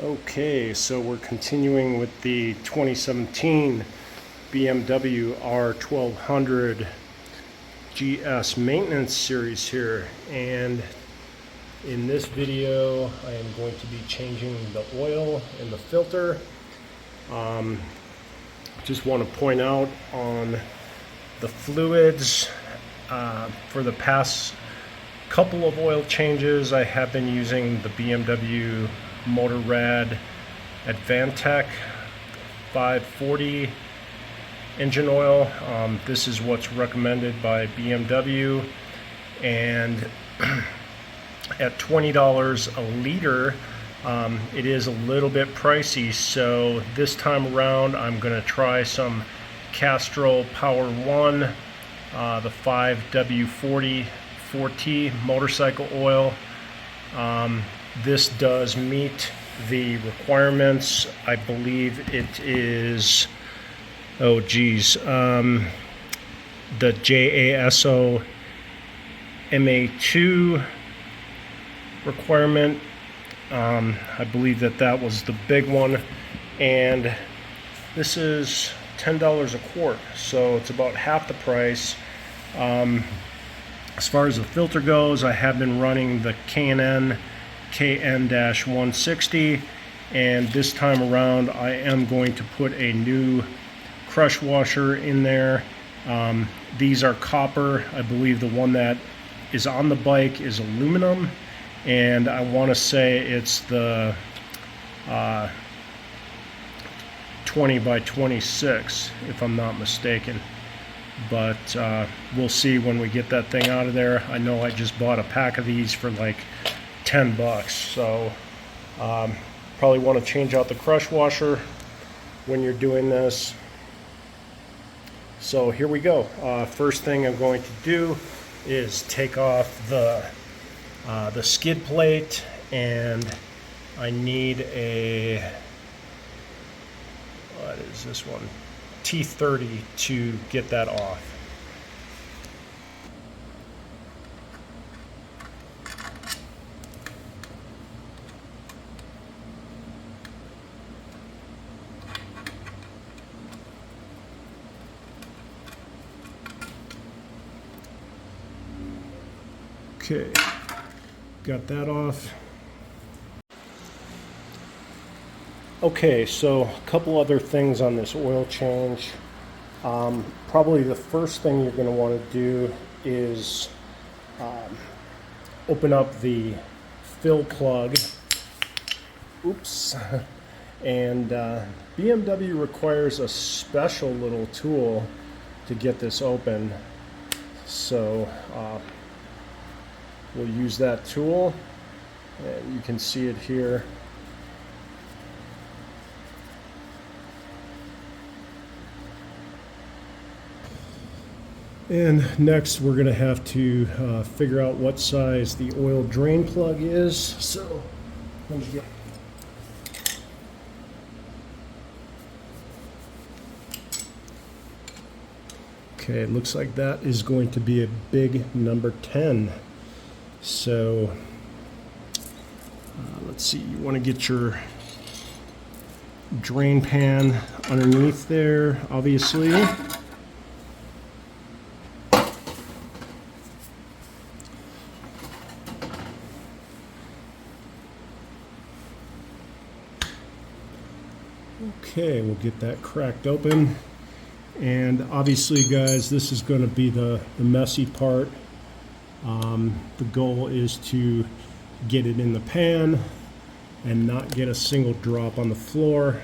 Okay, so we're continuing with the 2017 BMW R1200GS maintenance series here, and in this video I am going to be changing the oil in the filter. Just want to point out on the fluids, for the past couple of oil changes I have been using the BMW Motorrad Advantech 540 engine oil. This is what's recommended by BMW, and at $20 a liter, it is a little bit pricey. So this time around I'm going to try some Castrol Power One, the 5W40 4T motorcycle oil. This does meet the requirements. I believe it is, the JASO MA2 requirement. I believe that was the big one, and this is $10 a quart, so it's about half the price. As far as the filter goes, I have been running the KN-160, and this time around I am going to put a new crush washer in there. These are copper. I believe the one that is on the bike is aluminum, and I want to say it's the 20 by 26 if I'm not mistaken, but we'll see when we get that thing out of there. I know I just bought a pack of these for like $10, so probably want to change out the crush washer when you're doing this. So here we go. First thing I'm going to do is take off the skid plate, and I need a, what is this one, T30 to get that off. Okay, got that off. Okay, so a couple other things on this oil change. Probably the first thing you're going to want to do is open up the fill plug. Oops. And BMW requires a special little tool to get this open. So we'll use that tool, and you can see it here. And next we're going to have to figure out what size the oil drain plug is. So let me get... Okay, it looks like that is going to be a big number 10. So let's see, you want to get your drain pan underneath there, obviously. Okay, we'll get that cracked open, and obviously guys, this is going to be the messy part. The goal is to get it in the pan and not get a single drop on the floor.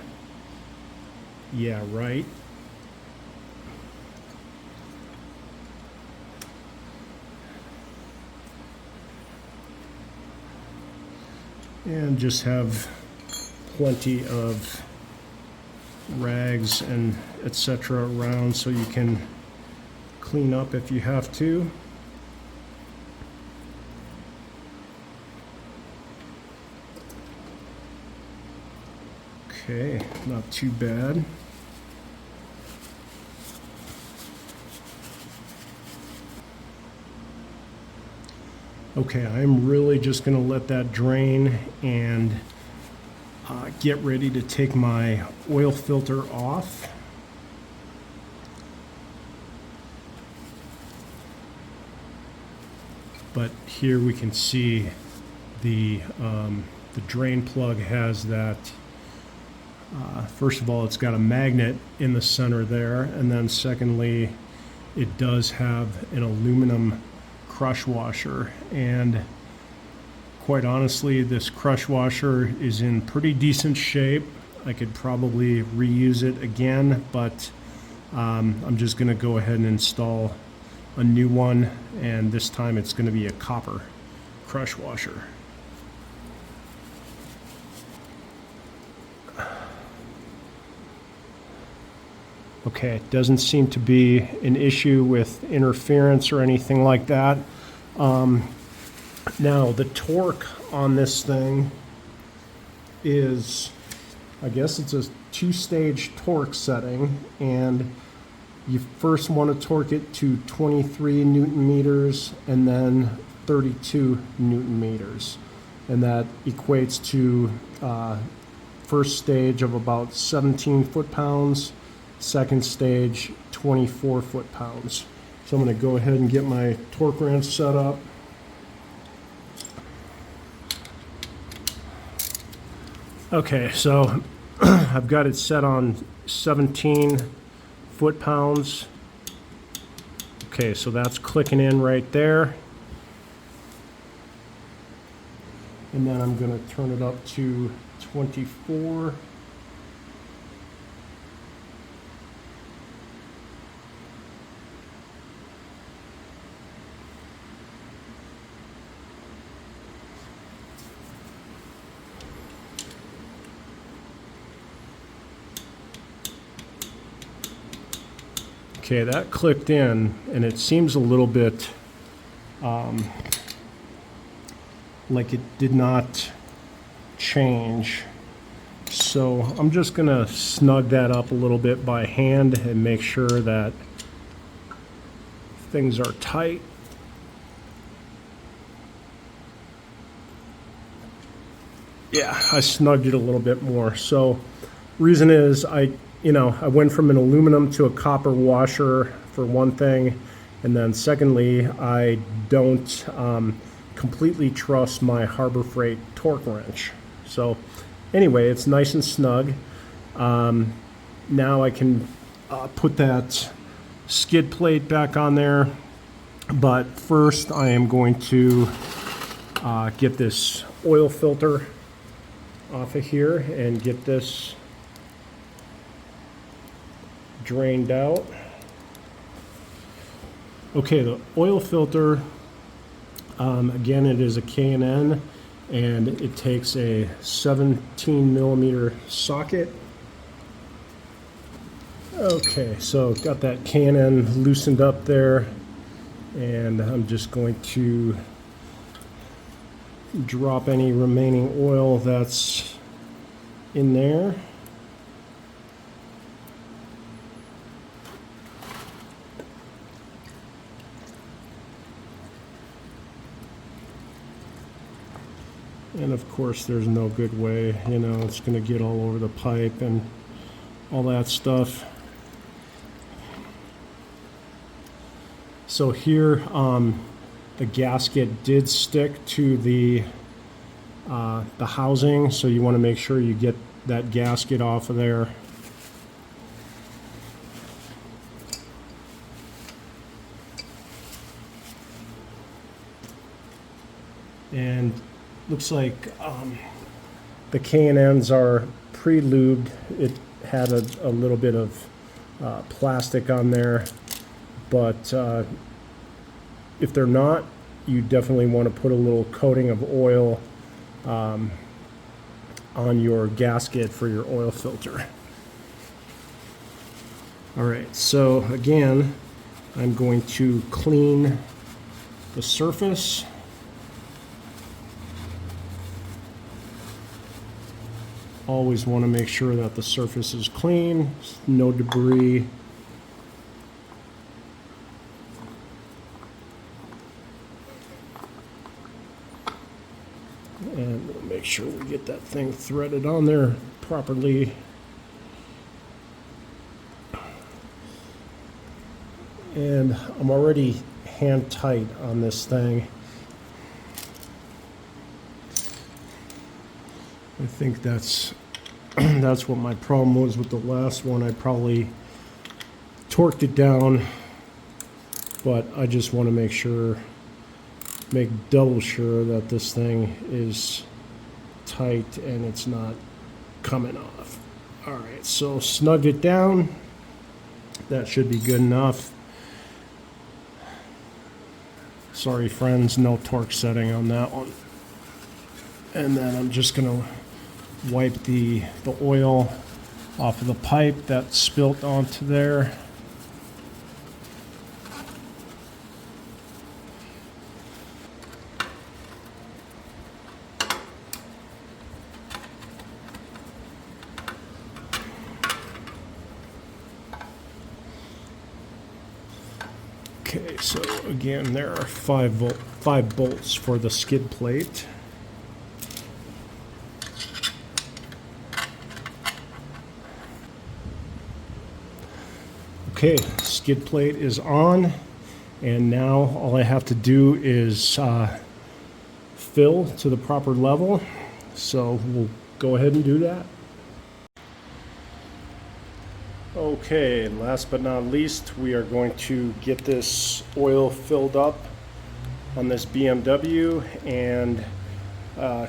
Yeah, right. And just have plenty of rags and etc. around so you can clean up if you have to. Okay, not too bad. Okay, I'm really just going to let that drain, and get ready to take my oil filter off. But here we can see the drain plug has that. First of all, it's got a magnet in the center there, and then secondly, it does have an aluminum crush washer. And quite honestly, this crush washer is in pretty decent shape. I could probably reuse it again, but I'm just going to go ahead and install a new one, and this time it's going to be a copper crush washer. Okay, it doesn't seem to be an issue with interference or anything like that. Now, the torque on this thing is, I guess it's a two-stage torque setting, and you first want to torque it to 23 Newton meters and then 32 Newton meters. And that equates to first stage of about 17 foot-pounds, second stage 24 foot-pounds. So I'm going to go ahead and get my torque wrench set up. Okay, so I've got it set on 17 foot-pounds. Okay, so that's clicking in right there. And then I'm going to turn it up to 24. Okay, that clicked in, and it seems a little bit like it did not change. So I'm just going to snug that up a little bit by hand and make sure that things are tight. Yeah, I snugged it a little bit more. So reason is I went from an aluminum to a copper washer for one thing, and then secondly, I don't completely trust my Harbor Freight torque wrench. So anyway, it's nice and snug. Now I can put that skid plate back on there, but first I am going to get this oil filter off of here and get this drained out. Okay, the oil filter, again, it is a K&N, and it takes a 17 millimeter socket. Okay, so got that K&N loosened up there, and I'm just going to drop any remaining oil that's in there. And of course, there's no good way, it's going to get all over the pipe and all that stuff. So here, the gasket did stick to the housing, so you want to make sure you get that gasket off of there. And looks like the K&Ns are pre-lubed. It had a little bit of plastic on there, but if they're not, you definitely want to put a little coating of oil on your gasket for your oil filter. All right, so again, I'm going to clean the surface. Always want to make sure that the surface is clean, no debris. And we'll make sure sure we get that thing threaded on there properly. And I'm already hand tight on this thing. I think that's what my problem was with the last one. I probably torqued it down, but I just want to make double sure that this thing is tight and it's not coming off. All right, so snug it down. That should be good enough. Sorry friends, no torque setting on that one. And then I'm just gonna wipe the oil off of the pipe that spilt onto there. Okay, so again, there are 5 bolts for the skid plate. Okay, skid plate is on, and now all I have to do is fill to the proper level. So we'll go ahead and do that. Okay, and last but not least, we are going to get this oil filled up on this BMW, and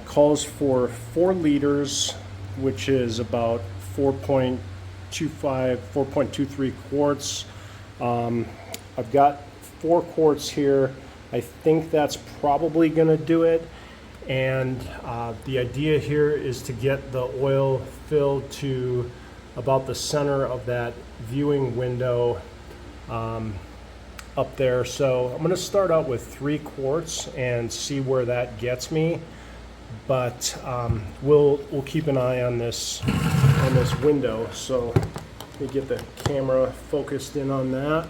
calls for 4 liters, which is about 4.23 quarts. I've got 4 quarts here. I think that's probably going to do it. And the idea here is to get the oil filled to about the center of that viewing window up there. So I'm going to start out with 3 quarts and see where that gets me. But we'll keep an eye on this window. So let me get the camera focused in on that.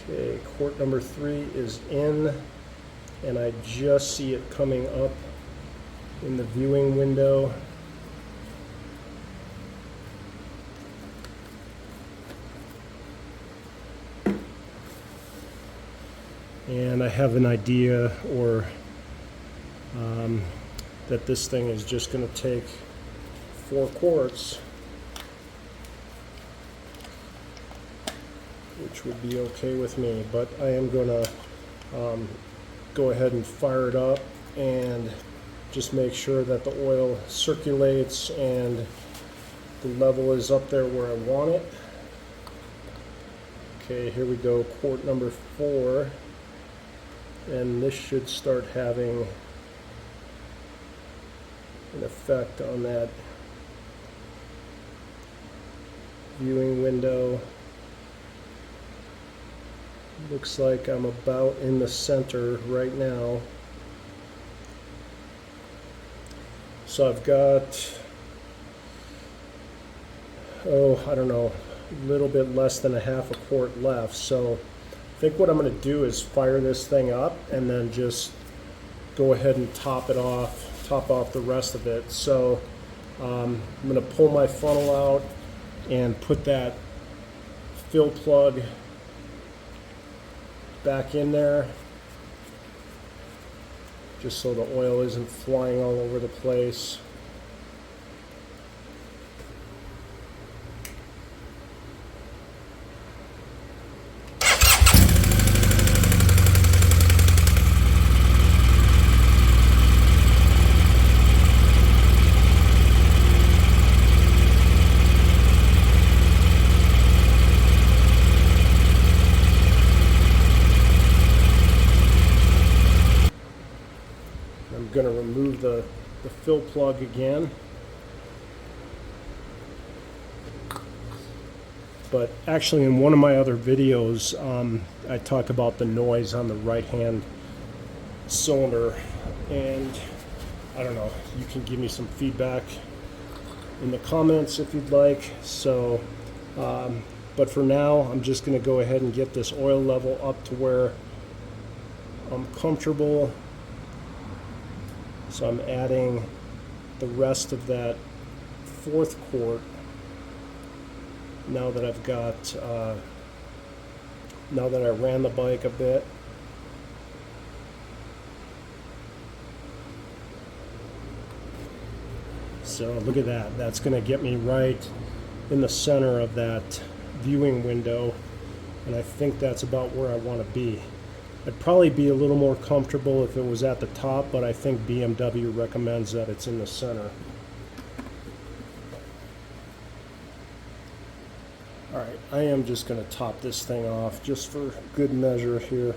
Okay, quart number 3 is in, and I just see it coming up in the viewing window. And I have an idea, or that this thing is just going to take 4 quarts, which would be okay with me. But I am going to go ahead and fire it up and just make sure that the oil circulates and the level is up there where I want it. Okay, here we go, quart number 4. And this should start having an effect on that viewing window. Looks like I'm about in the center right now. So I've got, I don't know, a little bit less than a half a quart left. So I think what I'm going to do is fire this thing up and then just go ahead and top off the rest of it. So I'm going to pull my funnel out and put that fill plug back in there, just so the oil isn't flying all over the place. I'm going to remove the fill plug again. But actually, in one of my other videos, I talk about the noise on the right-hand cylinder, and I don't know, you can give me some feedback in the comments if you'd like. So But for now, I'm just going to go ahead and get this oil level up to where I'm comfortable. So I'm adding the rest of that 4th quart now that I've got, now that I ran the bike a bit. So look at that. That's going to get me right in the center of that viewing window, and I think that's about where I want to be. I'd probably be a little more comfortable if it was at the top, but I think BMW recommends that it's in the center. Alright, I am just going to top this thing off just for good measure here.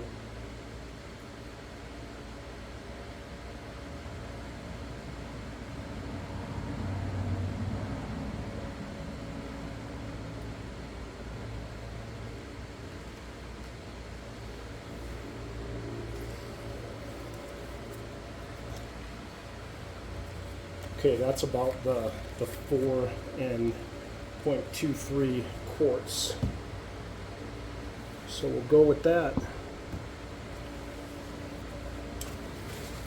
Okay, that's about the 4 and 0.23 quarts. So we'll go with that.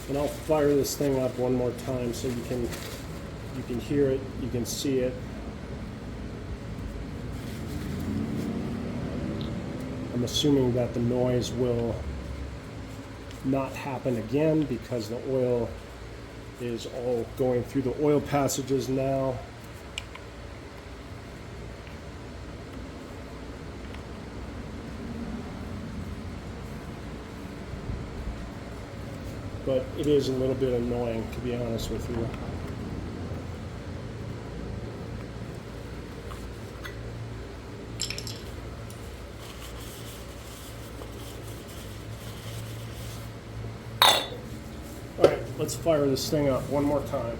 And I'll fire this thing up one more time so you can hear it, you can see it. I'm assuming that the noise will not happen again because the oil is all going through the oil passages now. But it is a little bit annoying, to be honest with you. Alright, let's fire this thing up one more time.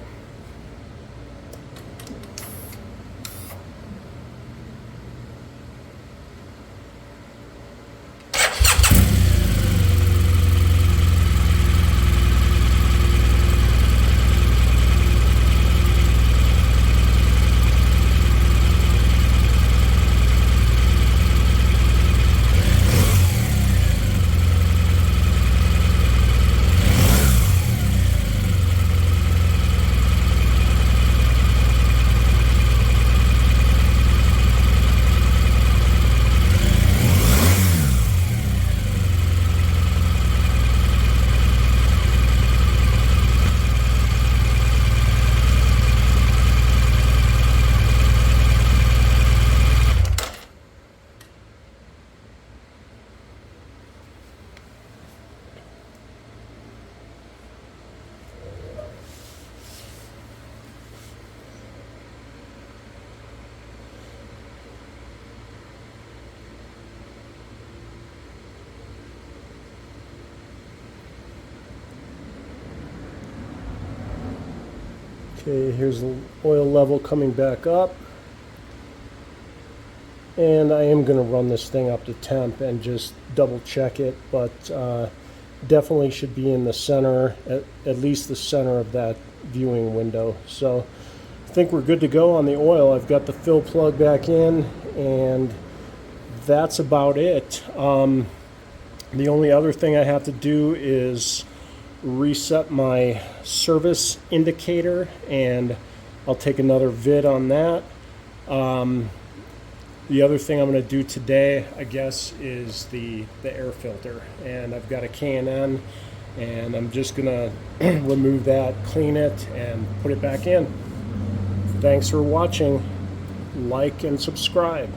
Okay, here's the oil level coming back up. And I am going to run this thing up to temp and just double check it, but definitely should be in the center, at least the center of that viewing window. So I think we're good to go on the oil. I've got the fill plug back in, and that's about it. The only other thing I have to do is reset my service indicator, and I'll take another vid on that. The other thing I'm going to do today, I guess, is the air filter, and I've got a K&N, and I'm just going to remove that, clean it, and put it back in. Thanks for watching. Like and subscribe.